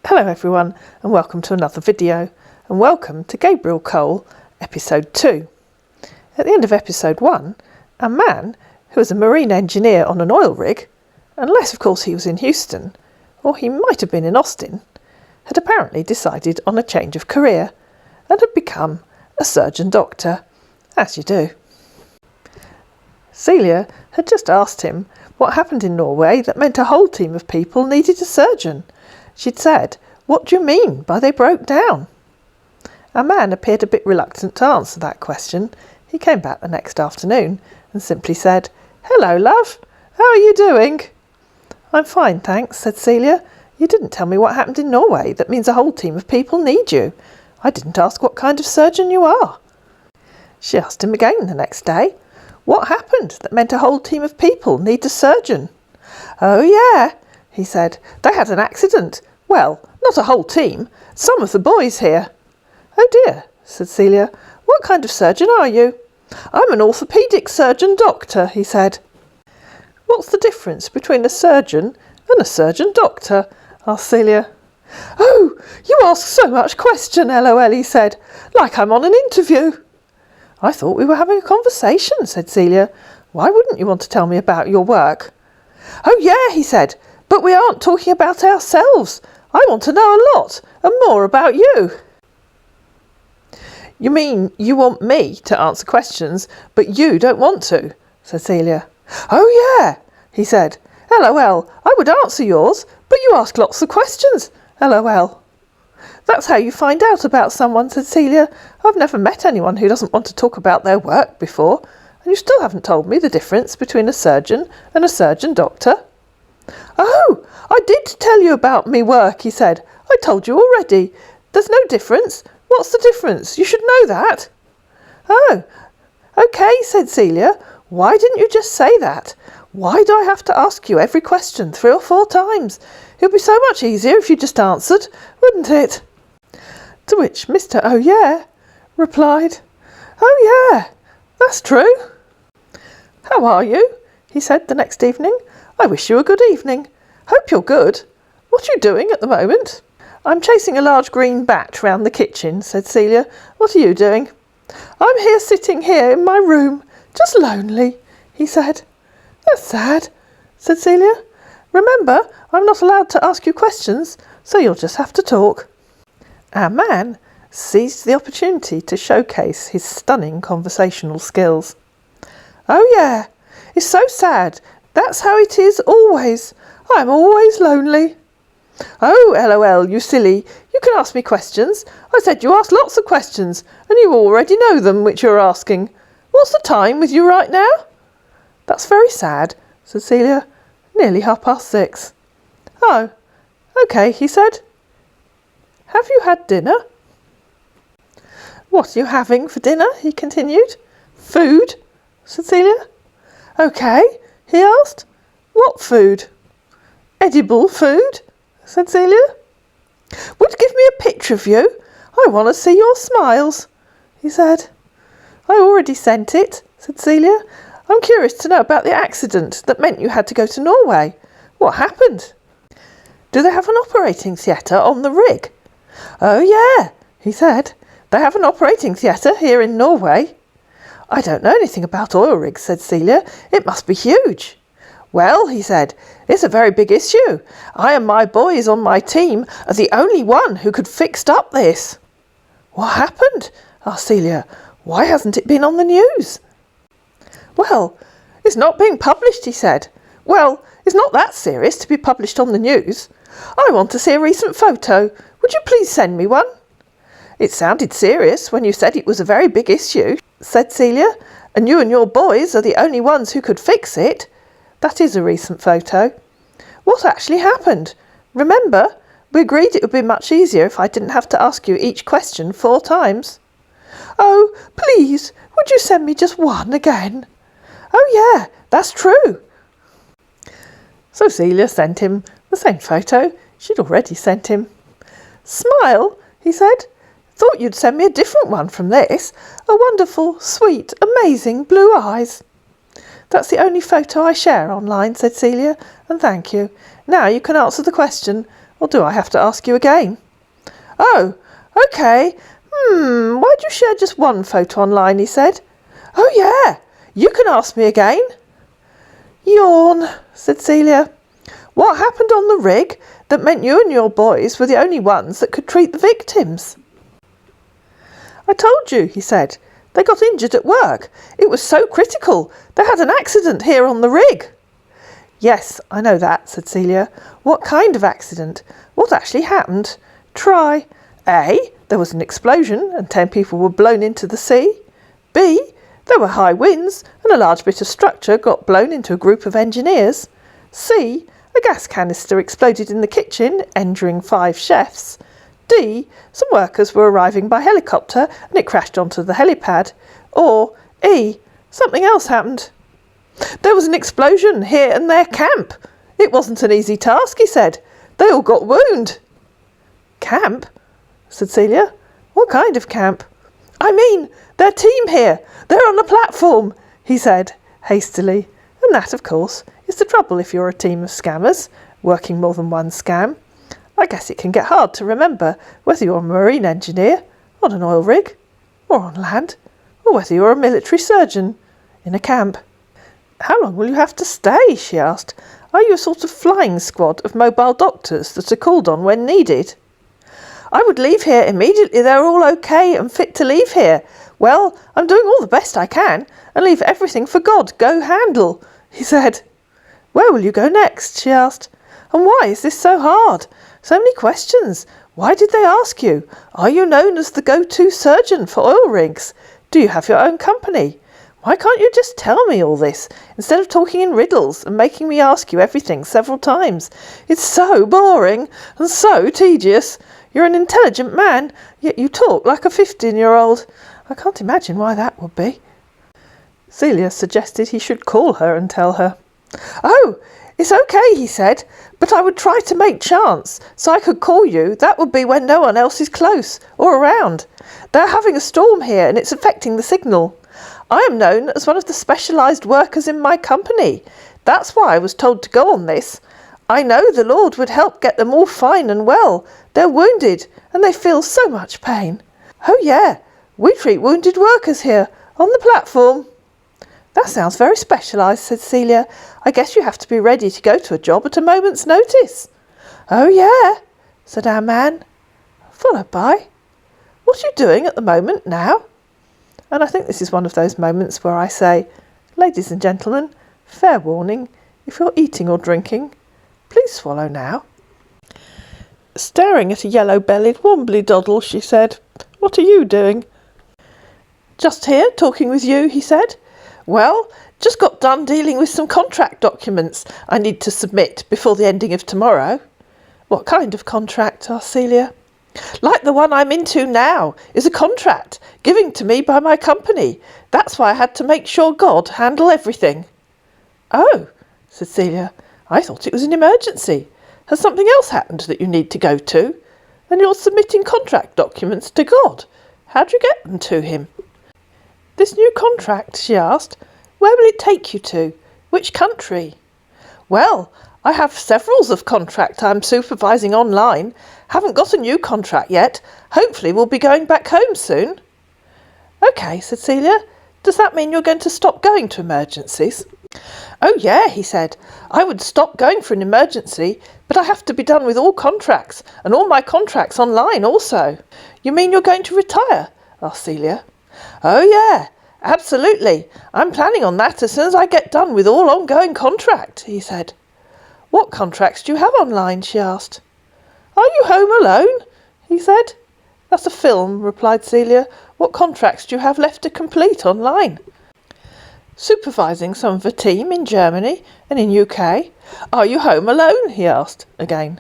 Hello everyone and welcome to another video, and welcome to Gabriel Cole episode 2. At the end of episode 1, a man who was a marine engineer on an oil rig, unless of course he was in Houston, or he might have been in Austin, had apparently decided on a change of career and had become a surgeon doctor, as you do. Celia had just asked him what happened in Norway that meant a whole team of people needed a surgeon. She'd said, "What do you mean by they broke down?" Our man appeared a bit reluctant to answer that question. He came back the next afternoon and simply said, "Hello, love. How are you doing?" "I'm fine, thanks," said Celia. "You didn't tell me what happened in Norway that means a whole team of people need you. I didn't ask what kind of surgeon you are." She asked him again the next day. What happened that meant a whole team of people need a surgeon? "Oh yeah," he said. "They had an accident. Well, not a whole team. Some of the boys here." "Oh dear," said Celia. "What kind of surgeon are you?" "I'm an orthopaedic surgeon doctor," he said. "What's the difference between a surgeon and a surgeon doctor?" asked Celia. "Oh, you ask so much question, LOL, he said. "Like I'm on an interview." "I thought we were having a conversation," said Celia. "Why wouldn't you want to tell me about your work?" "Oh yeah," he said, "but we aren't talking about ourselves. I want to know a lot and more about you." "You mean you want me to answer questions, but you don't want to?" said Celia. "Oh yeah," he said. "LOL, I would answer yours, but you ask lots of questions. LOL. "That's how you find out about someone," said Celia. "I've never met anyone who doesn't want to talk about their work before, and you still haven't told me the difference between a surgeon and a surgeon doctor." "Oh, I did tell you about me work," he said. "I told you already. There's no difference. What's the difference? You should know that." "Oh, OK," said Celia. "Why didn't you just say that? Why do I have to ask you every question 3 or 4 times? It would be so much easier if you just answered, wouldn't it?" To which Mr. Oh yeah replied, "Oh yeah, that's true." "How are you?" he said the next evening. "I wish you a good evening. Hope you're good. What are you doing at the moment?" "I'm chasing a large green bat round the kitchen," said Celia. "What are you doing?" "I'm here sitting here in my room, just lonely," he said. "That's sad," said Celia. "Remember, I'm not allowed to ask you questions, so you'll just have to talk." Our man seized the opportunity to showcase his stunning conversational skills. "Oh yeah, it's so sad. That's how it is always. I'm always lonely." "Oh, LOL, you silly. You can ask me questions. I said you ask lots of questions, and you already know them which you're asking. What's the time with you right now?" "That's very sad," said Celia. "Nearly 6:30. "Oh, OK," he said. "Have you had dinner?" "What are you having for dinner?" he continued. "Food," said Celia. "OK," he asked. "What food?" "Edible food," said Celia. "Would you give me a picture of you? I want to see your smiles," he said. "I already sent it," said Celia. "I'm curious to know about the accident that meant you had to go to Norway. What happened?" "Do they have an operating theatre on the rig?" "Oh yeah," he said. "They have an operating theatre here in Norway." "I don't know anything about oil rigs," said Celia. "It must be huge." "Well," he said, "it's a very big issue. I and my boys on my team are the only one who could fix up this." "What happened?" asked Celia. "Why hasn't it been on the news?" "Well, it's not being published," he said. "Well, it's not that serious to be published on the news. I want to see a recent photo. Would you please send me one?" "It sounded serious when you said it was a very big issue," said Celia, "and your boys are the only ones who could fix it." "That is a recent photo." "What actually happened? Remember, we agreed it would be much easier if I didn't have to ask you each question 4 times. "Oh, please, would you send me just one again?" "Oh yeah, that's true." So Celia sent him the same photo she'd already sent him. "Smile," he said. "Thought you'd send me a different one from this. A wonderful, sweet, amazing blue eyes." "That's the only photo I share online," said Celia, "and thank you. Now you can answer the question, Or do I have to ask you again? Oh, OK. Why'd you share just one photo online, he said. Oh yeah, you can ask me again. Yawn, said Celia. What happened on the rig that meant you and your boys were the only ones that could treat the victims? I told you, he said. They got injured at work. It was so critical. They had an accident here on the rig. Yes, I know that, said Celia. What kind of accident? What actually happened? Try. A. There was an explosion and 10 people were blown into the sea. B. There were high winds and a large bit of structure got blown into a group of engineers. C. A gas canister exploded in the kitchen, injuring 5 chefs. D. Some workers were arriving by helicopter and it crashed onto the helipad. Or E. Something else happened. There was an explosion here in their camp. It wasn't an easy task, he said. They all got wounded. Camp? Said Celia. What kind of camp? I mean, their team here. They're on the platform, he said hastily. And that, of course, is the trouble if you're a team of scammers, working more than one scam. I guess it can get hard to remember whether you're a marine engineer, on an oil rig, or on land, or whether you're a military surgeon, in a camp. How long will you have to stay? She asked. Are you a sort of flying squad of mobile doctors that are called on when needed? I would leave here immediately they're all okay and fit to leave here. Well, I'm doing all the best I can and leave everything for God. Go handle, he said. Where will you go next? She asked. And why is this so hard? So many questions. Why did they ask you? Are you known as the go-to surgeon for oil rigs? Do you have your own company? Why can't you just tell me all this, instead of talking in riddles and making me ask you everything several times? It's so boring and so tedious. You're an intelligent man, yet you talk like a 15-year-old. I can't imagine why that would be. Celia suggested he should call her and tell her. Oh, it's okay, he said, but I would try to make chance, so I could call you. That would be when no one else is close or around. They're having a storm here and it's affecting the signal. I am known as one of the specialised workers in my company. That's why I was told to go on this. I know the Lord would help get them all fine and well. They're wounded and they feel so much pain. Oh yeah, we treat wounded workers here on the platform. That sounds very specialised, said Celia. I guess you have to be ready to go to a job at a moment's notice. Oh yeah, said our man, followed by, what are you doing at the moment now? And I think this is one of those moments where I say, ladies and gentlemen, fair warning, if you're eating or drinking, please swallow now. Staring at a yellow-bellied wombly-doddle, she said, what are you doing? Just here, talking with you, he said. Well, just got done dealing with some contract documents I need to submit before the ending of tomorrow. What kind of contract? Asked Celia. Like the one I'm into now is a contract given to me by my company. That's why I had to make sure God handle everything. Oh, said Celia, I thought it was an emergency. Has something else happened that you need to go to? And you're submitting contract documents to God. How do you get them to him? This new contract, she asked, where will it take you to? Which country? Well, I have several of contract I'm supervising online. Haven't got a new contract yet. Hopefully we'll be going back home soon. OK, said Celia. Does that mean you're going to stop going to emergencies? Oh yeah, he said. I would stop going for an emergency, but I have to be done with all contracts, and all my contracts online also. You mean you're going to retire? Asked Celia. Oh yeah, absolutely. I'm planning on that as soon as I get done with all ongoing contract, he said. What contracts do you have online? She asked. Are you home alone? He said. That's a film, replied Celia. What contracts do you have left to complete online? Supervising some of a team in Germany and in UK. Are you home alone? He asked again.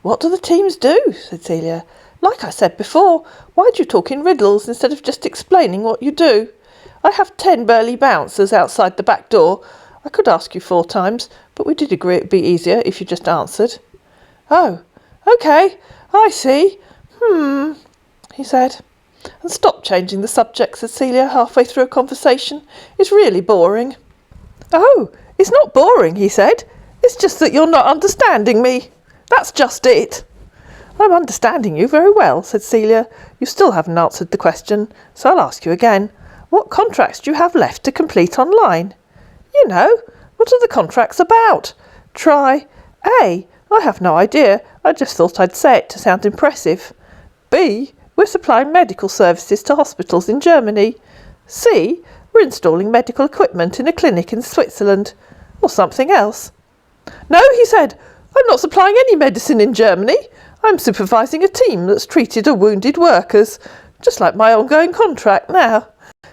What do the teams do? Said Celia. Like I said before, why do you talk in riddles instead of just explaining what you do? I have 10 burly bouncers outside the back door. I could ask you 4 times, but we did agree it'd be easier if you just answered. Oh, OK, I see. He said. And stop changing the subject, said Celia, halfway through a conversation. It's really boring. Oh, it's not boring, he said. It's just that you're not understanding me. That's just it. I'm understanding you very well, said Celia. You still haven't answered the question, so I'll ask you again. What contracts do you have left to complete online? You know, what are the contracts about? Try A. I have no idea. I just thought I'd say it to sound impressive. B. We're supplying medical services to hospitals in Germany. C. We're installing medical equipment in a clinic in Switzerland. Or something else. No, he said. I'm not supplying any medicine in Germany. I'm supervising a team that's treated wounded workers, just like my ongoing contract now.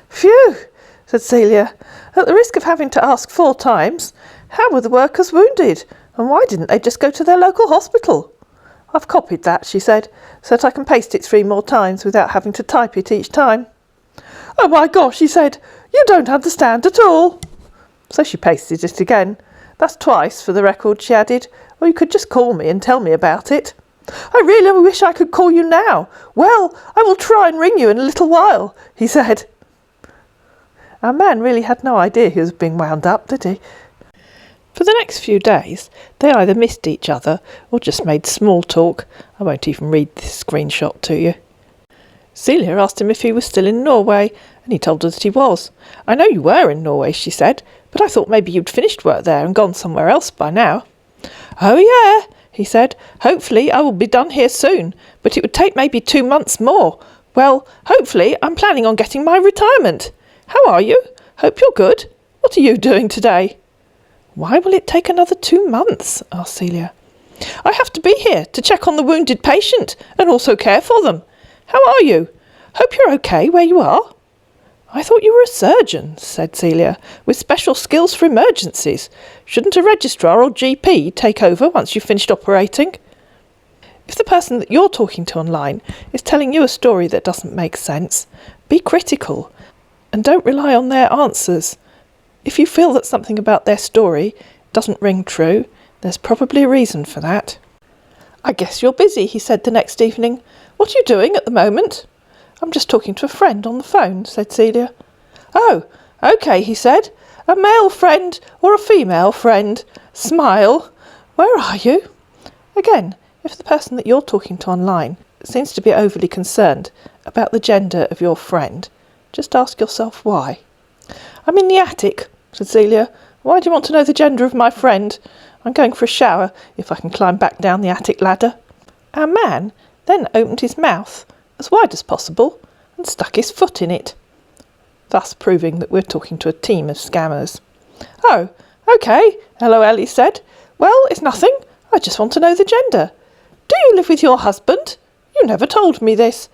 Phew, said Celia. At the risk of having to ask 4 times, how were the workers wounded, and why didn't they just go to their local hospital? I've copied that, she said, so that I can paste it 3 more times without having to type it each time. Oh my gosh, he said, you don't understand at all. So she pasted it again. That's twice for the record, she added, or you could just call me and tell me about it. I really wish I could call you now. Well, I will try and ring you in a little while, he said. Our man really had no idea he was being wound up, did he? For the next few days, they either missed each other or just made small talk. I won't even read this screenshot to you. Celia asked him if he was still in Norway, and he told her that he was. I know you were in Norway, she said, but I thought maybe you'd finished work there and gone somewhere else by now. Oh yeah, he said. Hopefully I will be done here soon, but it would take maybe 2 months more. Well, hopefully I'm planning on getting my retirement. How are you? Hope you're good. What are you doing today? Why will it take another 2 months? Asked Celia. I have to be here to check on the wounded patient and also care for them. How are you? Hope you're okay where you are. I thought you were a surgeon, said Celia, with special skills for emergencies. Shouldn't a registrar or GP take over once you've finished operating? If the person that you're talking to online is telling you a story that doesn't make sense, be critical and don't rely on their answers. If you feel that something about their story doesn't ring true, there's probably a reason for that. I guess you're busy, he said the next evening. What are you doing at the moment? I'm just talking to a friend on the phone, said Celia. Oh, OK, he said. A male friend or a female friend? Smile. Where are you? Again, if the person that you're talking to online seems to be overly concerned about the gender of your friend, just ask yourself why. I'm in the attic, said Celia. Why do you want to know the gender of my friend? I'm going for a shower, if I can climb back down the attic ladder. Our man then opened his mouth as wide as possible and stuck his foot in it, thus proving that we're talking to a team of scammers. Oh, OK, LOL, he said. Well, it's nothing. I just want to know the gender. Do you live with your husband? You never told me this.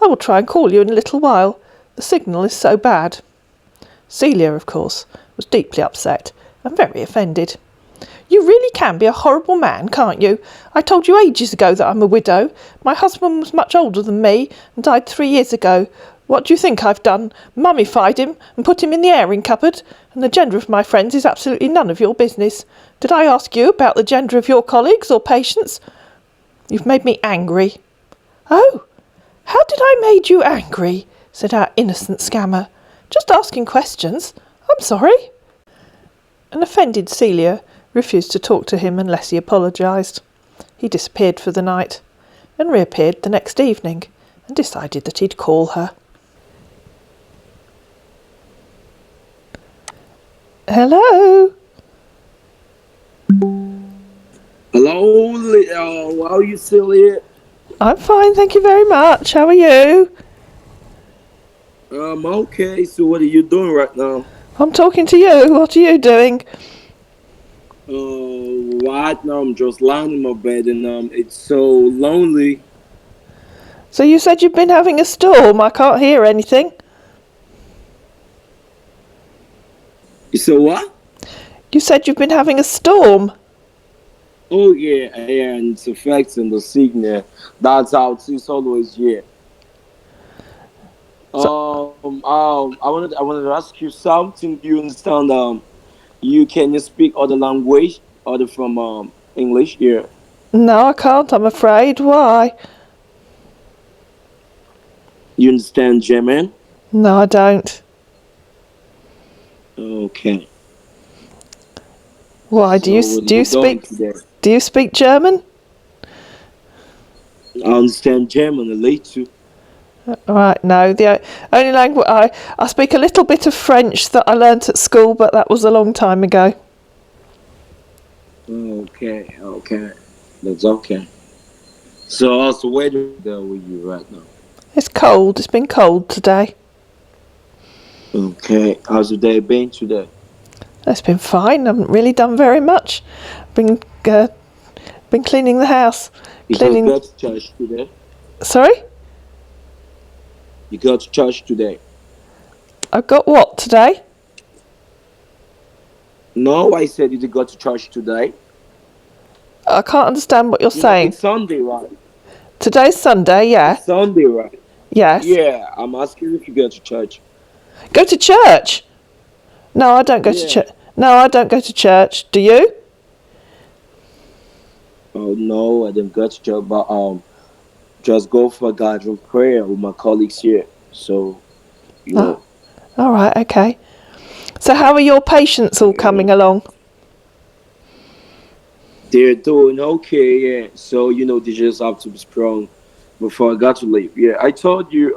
I will try and call you in a little while. The signal is so bad. Celia, of course, was deeply upset and very offended. You really can be a horrible man, can't you? I told you ages ago that I'm a widow. My husband was much older than me and died 3 years ago. What do you think I've done? Mummified him and put him in the airing cupboard? And the gender of my friends is absolutely none of your business. Did I ask you about the gender of your colleagues or patients? You've made me angry. Oh, how did I make you angry? Said our innocent scammer. Just asking questions. I'm sorry. An offended Celia refused to talk to him unless he apologised. He disappeared for the night and reappeared the next evening and decided that he'd call her. Hello? Hello, how are you, Celia? I'm fine, thank you very much. How are you? Okay, so what are you doing right now? I'm talking to you. What are you doing? Right now I'm just lying in my bed and it's so lonely. So you said you've been having a storm. I can't hear anything. You said what? You said you've been having a storm. Oh yeah, and it's affecting the signal. That's how it's always, yeah. I wanted to ask you something. Do you understand? Can you speak other language other from English? Yeah. No, I can't, I'm afraid. Why? You understand German? No, I don't. Okay. Why? So what are you doing today? Do you speak German? I understand German a little. Right, no, the only language I speak a little bit of French that I learnt at school, but that was a long time ago. Okay, okay. That's okay. So how's the weather there with you right now? It's cold. It's been cold today. Okay. How's your day been today? It's been fine. I haven't really done very much. Been uh, been cleaning the house. You just Cleaning. got to church today? Sorry, You got to church today? I've got what today? No, I said you did go to church today. I can't understand what you're You know, saying. it's Sunday, right? Today's Sunday, yeah. It's Sunday, right? Yes. Yeah, I'm asking if you go to church. Go to church? No, I don't go to Yeah. church. No, I don't go to church. Do you? Oh no, I didn't go to church, but just go for a gathering prayer with my colleagues here. So, you Oh, know, all right, okay. So how are your patients all yeah, coming along? they're doing okay. Yeah. So they just have to be strong before I got to leave. Yeah, I told you.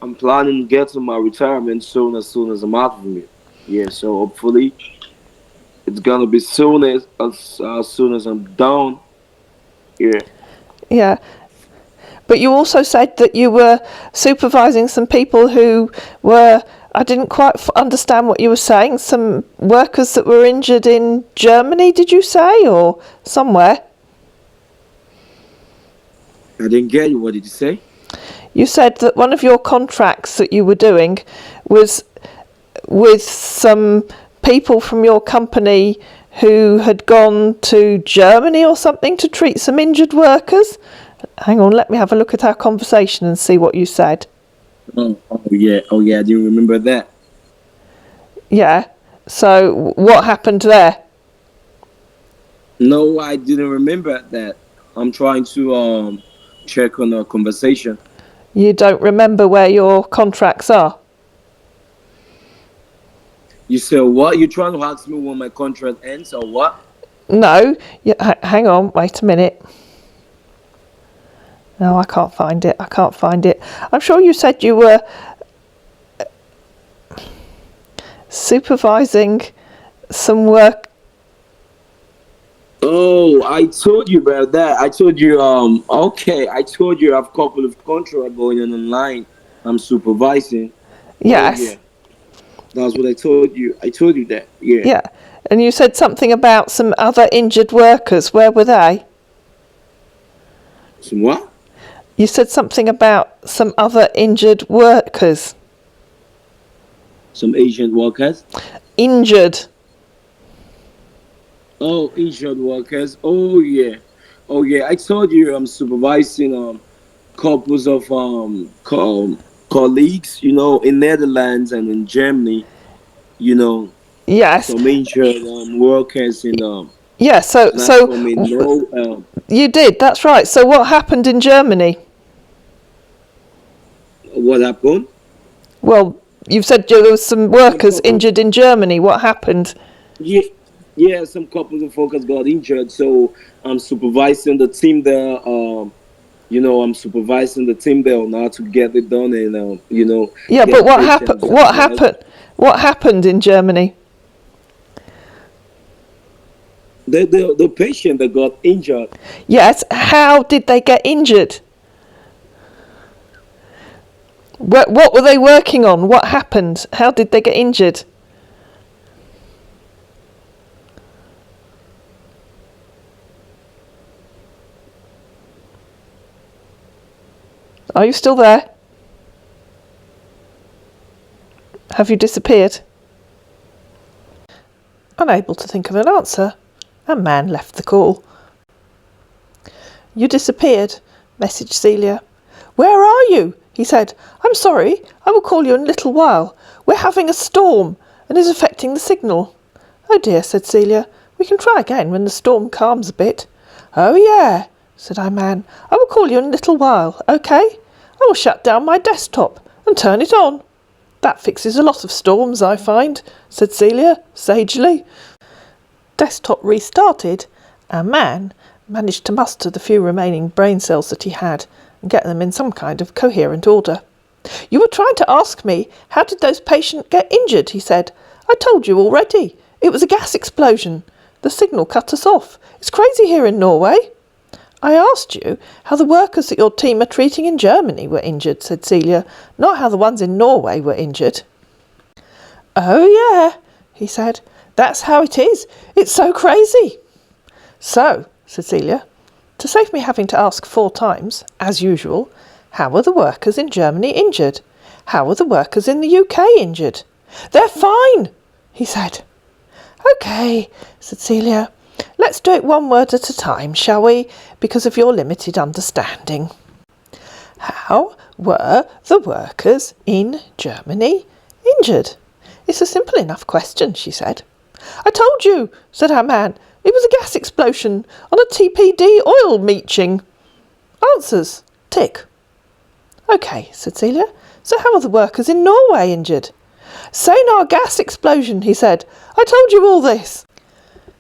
I'm planning to get to my retirement soon as I'm out of here. Yeah. So hopefully it's gonna be as soon as I'm done. Yeah. Yeah. But you also said that you were supervising some people who were, I didn't quite understand what you were saying, some workers that were injured in Germany, did you say, or somewhere? I didn't get you. What did you say? You said that one of your contracts that you were doing was with some people from your company who had gone to Germany or something to treat some injured workers. Hang on, let me have a look at our conversation and see what you said. Oh yeah. I didn't remember that. Yeah. So what happened there? No, I didn't remember that. I'm trying to check on our conversation. You don't remember where your contracts are? You said what? You trying to ask me when my contract ends or what? No. Hang on, wait a minute. No, I can't find it. I can't find it. I'm sure you said you were supervising some work. Oh, I told you about that. I told you okay. I told you I have a couple of contracts going on online. I'm supervising. Oh Yes. yeah, that's what I told you. I told you that. Yeah. Yeah. And you said something about some other injured workers. Where were they? Some what? You said something about some other injured workers. Some Asian workers. Injured. Oh, injured workers. Oh yeah. Oh yeah. I told you I'm supervising couples of colleagues, in Netherlands and in Germany, you know, Yes. some injured workers in Yeah, so platform in no you did. That's right. So what happened in Germany? what happened? Well, you've said there was some Some workers couple, injured in Germany. What happened? yeah, yeah, some couples of workers got injured, so I'm supervising the team there. I'm supervising the team there on how to get it done and Yeah, but get what happened? patients well. What happened in Germany? The patient that got injured. Yes. How did they get injured? What were they working on? What happened? How did they get injured? Are you still there? Have you disappeared? Unable to think of an answer, a man left the call. You disappeared, messaged Celia. Where are you? He said. I'm sorry, I will call you in a little while. We're having a storm and is affecting the signal. Oh dear, said Celia. We can try again when the storm calms a bit. Oh yeah, said man. I will call you in a little while, okay? I will shut down my desktop and turn it on. That fixes a lot of storms, I find, said Celia, sagely. Desktop restarted, and man managed to muster the few remaining brain cells that he had and get them in some kind of coherent order. "You were trying to ask me, how did those patients get injured?" he said. "I told you already. It was a gas explosion. The signal cut us off. It's crazy here in Norway." "I asked you how the workers that your team are treating in Germany were injured," said Celia, "not how the ones in Norway were injured." "Oh, yeah," he said. "That's how it is. It's so crazy." "So," said Celia, "to save me having to ask 4 times, as usual, how were the workers in Germany injured? How were the workers in the UK injured?" "They're fine," he said. "OK," said Celia. "Let's do it one word at a time, shall we? Because of your limited understanding. How were the workers in Germany injured?" "It's a simple enough question," she said. "I told you," said our man. "It was a gas explosion on a TPD oil meeching. Answers, tick." "OK," said Celia. "So how are the workers in Norway injured?" "Same gas explosion," he said. "I told you all this."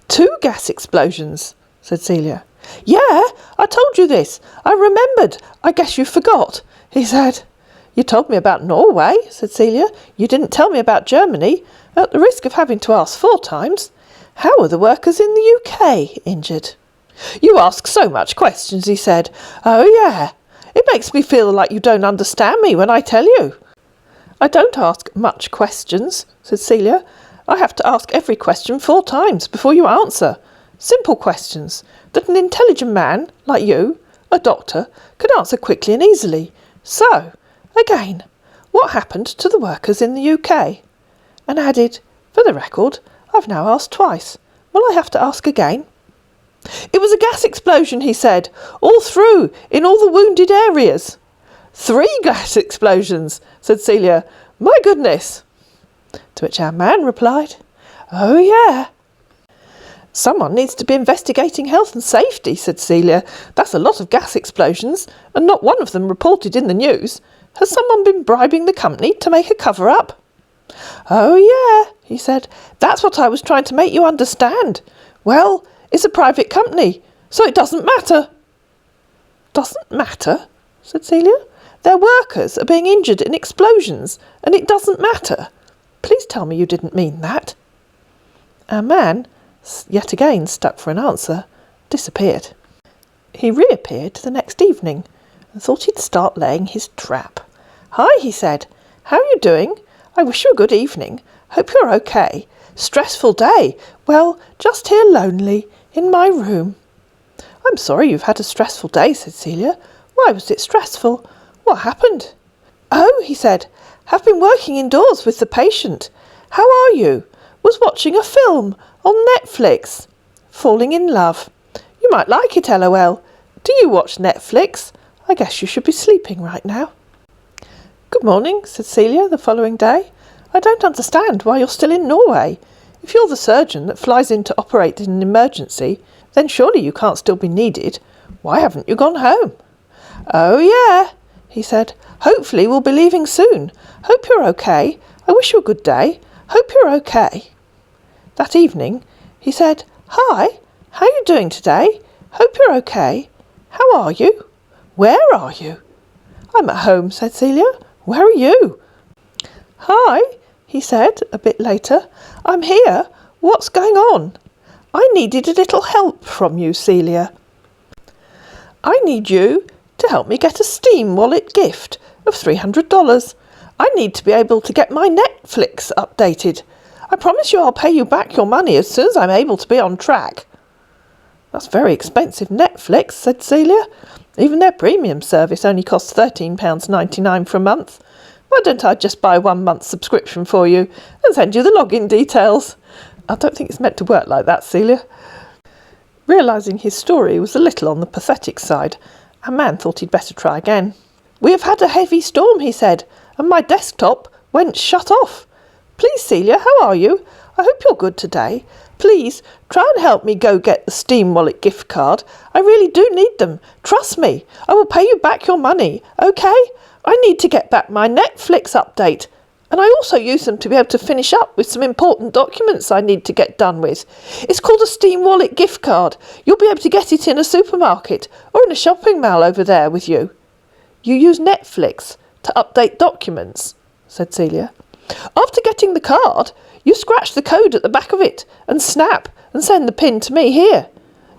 "2 gas explosions," said Celia. "Yeah, I told you this. I remembered. I guess you forgot," he said. "You told me about Norway," said Celia. "You didn't tell me about Germany, at the risk of having to ask 4 times. How are the workers in the UK injured?" "You ask so much questions," he said. "Oh, yeah. It makes me feel like you don't understand me when I tell you." "I don't ask much questions," said Celia. "I have to ask every question 4 times before you answer. Simple questions that an intelligent man like you, a doctor, can answer quickly and easily. So, again, what happened to the workers in the UK?" And added, "For the record, I've now asked twice. Will I have to ask again?" "It was a gas explosion," he said, "all through, in all the wounded areas." "3 gas explosions," said Celia. "My goodness." To which our man replied, "Oh, yeah." "Someone needs to be investigating health and safety," said Celia. "That's a lot of gas explosions, and not one of them reported in the news. Has someone been bribing the company to make a cover-up?" "Oh, yeah," he said. "That's what I was trying to make you understand. Well, it's a private company, so it doesn't matter." "Doesn't matter?" said Celia. "Their workers are being injured in explosions, and it doesn't matter. Please tell me you didn't mean that." Our man, yet again stuck for an answer, disappeared. He reappeared the next evening and thought he'd start laying his trap. "Hi," he said. "How are you doing? I wish you a good evening. Hope you're okay. Stressful day. Well, just here lonely, in my room." "I'm sorry you've had a stressful day," said Celia. "Why was it stressful? What happened?" "Oh," he said, "have been working indoors with the patient. How are you? Was watching a film on Netflix. Falling in love. You might like it, LOL. Do you watch Netflix? I guess you should be sleeping right now." "Good morning," said Celia the following day. "I don't understand why you're still in Norway. If you're the surgeon that flies in to operate in an emergency, then surely you can't still be needed. Why haven't you gone home?" "Oh, yeah," he said. "Hopefully we'll be leaving soon. Hope you're okay. I wish you a good day. Hope you're okay." That evening he said, "Hi, how are you doing today? Hope you're okay. How are you? Where are you?" "I'm at home," said Celia. "Where are you?" "Hi," he said a bit later. "I'm here. What's going on?" "I needed a little help from you, Celia. I need you to help me get a Steam Wallet gift of $300. I need to be able to get my Netflix updated. I promise you I'll pay you back your money as soon as I'm able to be on track." "That's very expensive Netflix," said Celia. "Even their premium service only costs £13.99 for a month. Why don't I just buy 1 month's subscription for you and send you the login details?" "I don't think it's meant to work like that, Celia." Realising his story was a little on the pathetic side, our man thought he'd better try again. "We have had a heavy storm," he said, "and my desktop went shut off. Please, Celia, how are you? I hope you're good today. Please, try and help me go get the Steam Wallet gift card. I really do need them. Trust me. I will pay you back your money, OK? I need to get back my Netflix update. And I also use them to be able to finish up with some important documents I need to get done with. It's called a Steam Wallet gift card. You'll be able to get it in a supermarket or in a shopping mall over there with you. You use Netflix to update documents, said Celia. After getting the card, you scratch the code at the back of it and snap and send the pin to me here.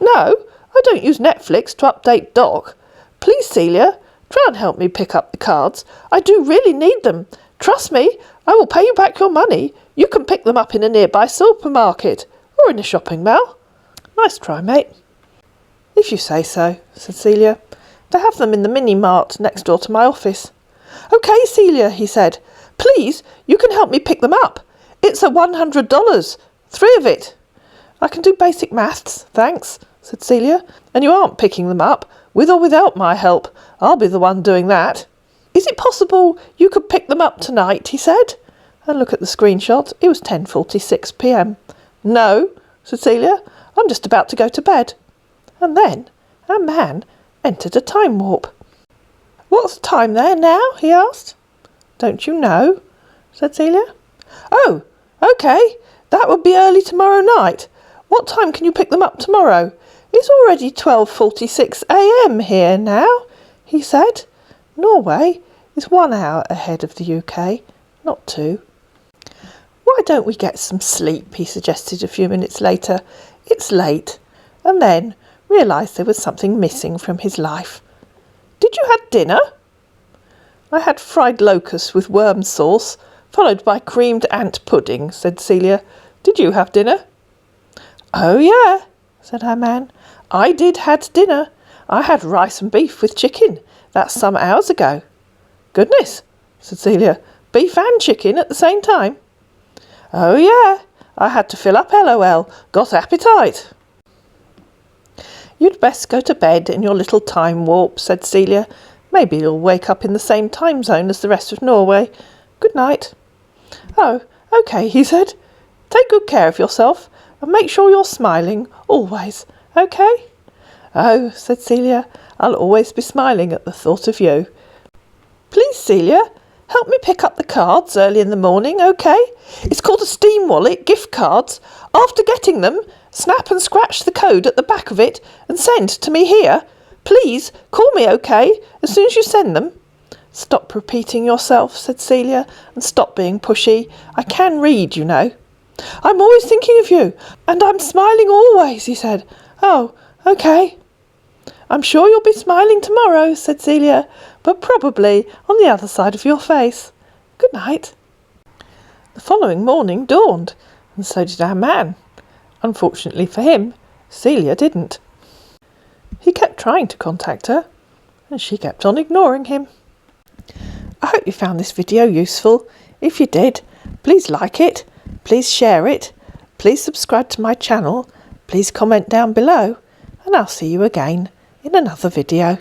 No, I don't use Netflix to update doc. Please, Celia, try and help me pick up the cards. I do really need them. Trust me, I will pay you back your money. You can pick them up in a nearby supermarket or in a shopping mall. Nice try, mate. If you say so, said Celia. They have them in the mini-mart next door to my office. OK, Celia, he said. Please, you can help me pick them up. It's $100, 3 of it. I can do basic maths, thanks, said Celia. And you aren't picking them up, with or without my help. I'll be the one doing that. Is it possible you could pick them up tonight, he said. And look at the screenshot. It was 10:46 p.m. No, said Celia. I'm just about to go to bed. And then our man entered a time warp. What's the time there now? He asked. Don't you know? Said Celia. Oh, OK. That would be early tomorrow night. What time can you pick them up tomorrow? It's already 12:46 a.m. here now, he said. Norway is 1 hour ahead of the UK, not 2. Why don't we get some sleep, he suggested a few minutes later. It's late. And then realised there was something missing from his life. Did you have dinner? I had fried locusts with worm sauce, followed by creamed ant pudding, said Celia. Did you have dinner? Oh, yeah, said her man. I did had dinner. I had rice and beef with chicken. That's some hours ago. Goodness, said Celia. Beef and chicken at the same time? Oh, yeah. I had to fill up, LOL. Got appetite. You'd best go to bed in your little time warp, said Celia. Maybe you'll wake up in the same time zone as the rest of Norway. Good night. Oh, OK, he said. Take good care of yourself and make sure you're smiling, always. OK? Oh, said Celia, I'll always be smiling at the thought of you. Please, Celia, help me pick up the cards early in the morning, OK? It's called a Steam Wallet gift cards. After getting them, snap and scratch the code at the back of it and send to me here. Please, call me, OK, as soon as you send them. Stop repeating yourself, said Celia, and stop being pushy. I can read, you know. I'm always thinking of you, and I'm smiling always, he said. Oh, OK. I'm sure you'll be smiling tomorrow, said Celia, but probably on the other side of your face. Good night. The following morning dawned, and so did our man. Unfortunately for him, Celia didn't. He kept trying to contact her, and she kept on ignoring him. I hope you found this video useful. If you did, please like it, please share it, please subscribe to my channel, please comment down below, and I'll see you again in another video.